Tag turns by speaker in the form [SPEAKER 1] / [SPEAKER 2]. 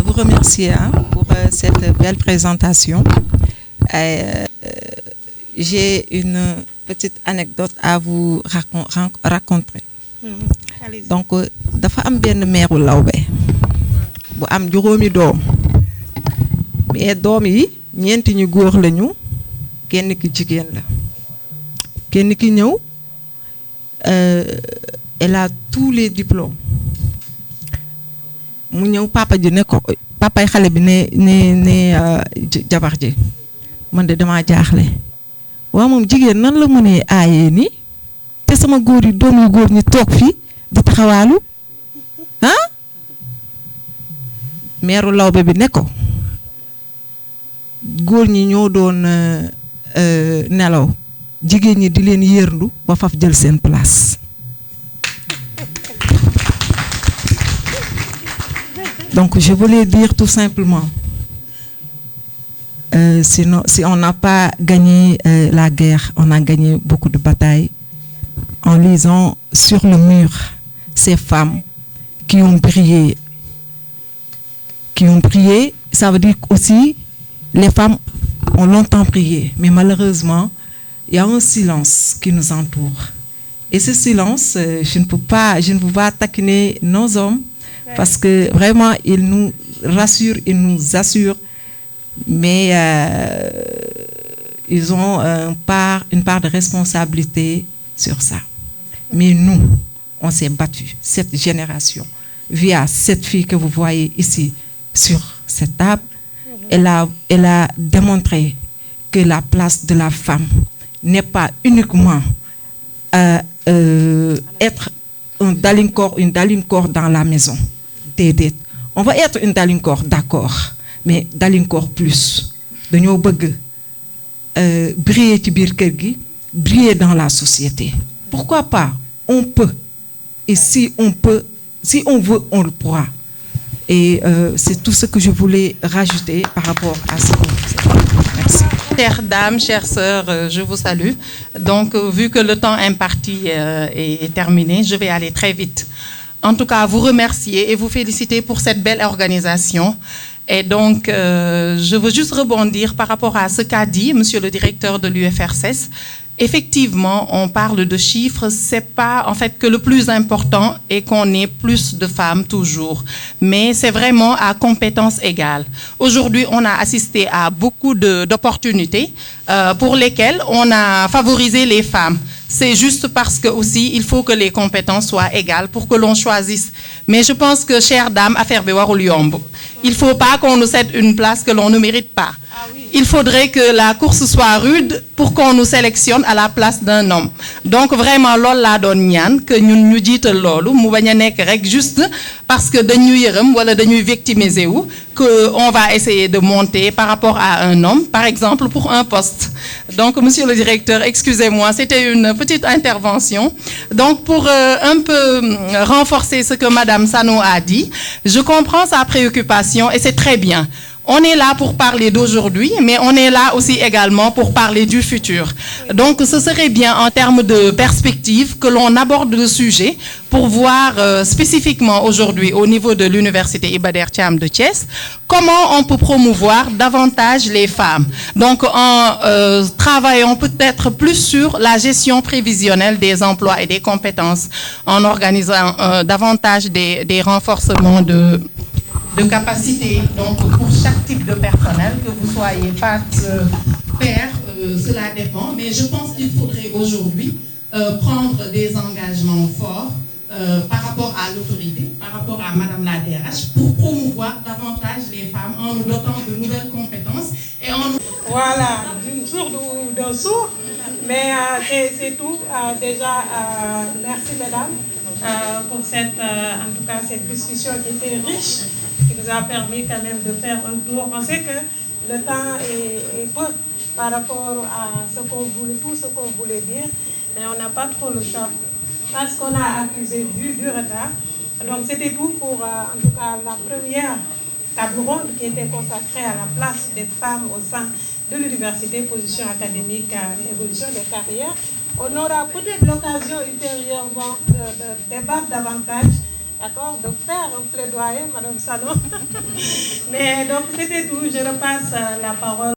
[SPEAKER 1] vous remercier pour cette belle présentation. J'ai une petite anecdote à vous raconter. Donc, dafa am benn meeru lawbe bu am juróomi doom mais doom yi ñeenti ñu góor lañu kenn ki jigéen la kenn ki ñëw elle a tous les diplômes mu ñëw papa ji ne ko papay xale bi ne jabar ji man de dama jaaxle waaw moom jigéen nan la mënee aayee ni te sama góor yi doom yu góor ñi toog fii di taxawaalu ah meeru lawbe bi ne ko góor ñi ñoo doon nelaw jigéen ñi di leen yërndu ba faf jël seen place. Donc je voulais dire tout simplement, sinon, si on n'a pas gagné la guerre, on a gagné beaucoup de batailles en lisant sur le mur ces femmes qui ont brillé. Qui ont prié, ça veut dire aussi les femmes ont longtemps prié, mais malheureusement, il y a un silence qui nous entoure. Et ce silence, je ne peux pas taquiner nos hommes parce que vraiment, ils nous rassurent, ils nous assurent, mais ils ont une part de responsabilité sur ça. Mais nous, on s'est battus, cette génération, via cette fille que vous voyez ici sur cette table. Elle a démontré que la place de la femme n'est pas uniquement être un dalincore, une dalincore dans la maison. On va être une dalincore, d'accord, mais dalincore plus. Dañoo bëgg briller ci biir kër gi, briller dans la société. Pourquoi pas? On peut. Et si on peut, si on veut, on le pourra. Et c'est tout ce que je voulais rajouter par rapport à ce que vous dites. Merci.
[SPEAKER 2] Chères dames, chères sœurs, je vous salue. Donc, vu que le temps imparti est terminé, je vais aller très vite. En tout cas, vous remercier et vous féliciter pour cette belle organisation. Et donc, je veux juste rebondir par rapport à ce qu'a dit Monsieur le directeur de l'UFRSS. Effectivement, on parle de chiffres, c'est pas en fait que le plus important est qu'on ait plus de femmes toujours, mais c'est vraiment à compétences égales. Aujourd'hui, on a assisté à beaucoup d'opportunités pour lesquelles on a favorisé les femmes. C'est juste parce que aussi il faut que les compétences soient égales pour que l'on choisisse. Mais je pense que, chère dame, affaire bi warul yomb. Il faut pas qu'on nous cède une place que l'on ne mérite pas. Il faudrait que la course soit rude pour qu'on nous sélectionne à la place d'un homme. Donc vraiment loolu laa doon ñaan que ñun ñu jiital loolu mu bañ a nekk rek juste parce que dañuy yërëm wala dañuy victimiser wu que on va essayer de monter par rapport à un homme, par exemple pour un poste. Donc monsieur le directeur, excusez-moi, c'était une petite intervention. Donc pour un peu renforcer ce que madame Sano a dit, je comprends sa préoccupation et c'est très bien. On est là pour parler d'aujourd'hui, mais on est là aussi également pour parler du futur. Donc, ce serait bien en termes de perspective que l'on aborde le sujet pour voir spécifiquement aujourd'hui au niveau de l'Université Iba Der Thiam de Thiès, comment on peut promouvoir davantage les femmes. Donc, en travaillant peut-être plus sur la gestion prévisionnelle des emplois et des compétences, en organisant davantage des renforcements de capacité, donc pour chaque type de personnel, que vous soyez père, cela dépend, mais je pense qu'il faudrait aujourd'hui prendre des engagements forts par rapport à l'autorité, par rapport à Madame la DRH, pour promouvoir davantage les femmes en nous dotant de nouvelles compétences et en...
[SPEAKER 3] Voilà, d'une sourde ou d'un sourd, mais c'est tout. Déjà, merci mesdames pour cette, en tout cas, cette discussion qui était riche, qui nous a permis quand même de faire un tour. On sait que le temps est peu par rapport à ce qu'on voulait, tout ce qu'on voulait dire, mais on n'a pas trop le choix parce qu'on a accusé du retard. Donc c'était tout pour, en tout cas, la première table ronde qui était consacrée à la place des femmes au sein de l'université, position académique, évolution des carrières. On aura peut-être l'occasion ultérieurement de débattre davantage d'accord, de faire un plaidoyer, Madame Salon. Mais donc c'était tout, je repasse la parole.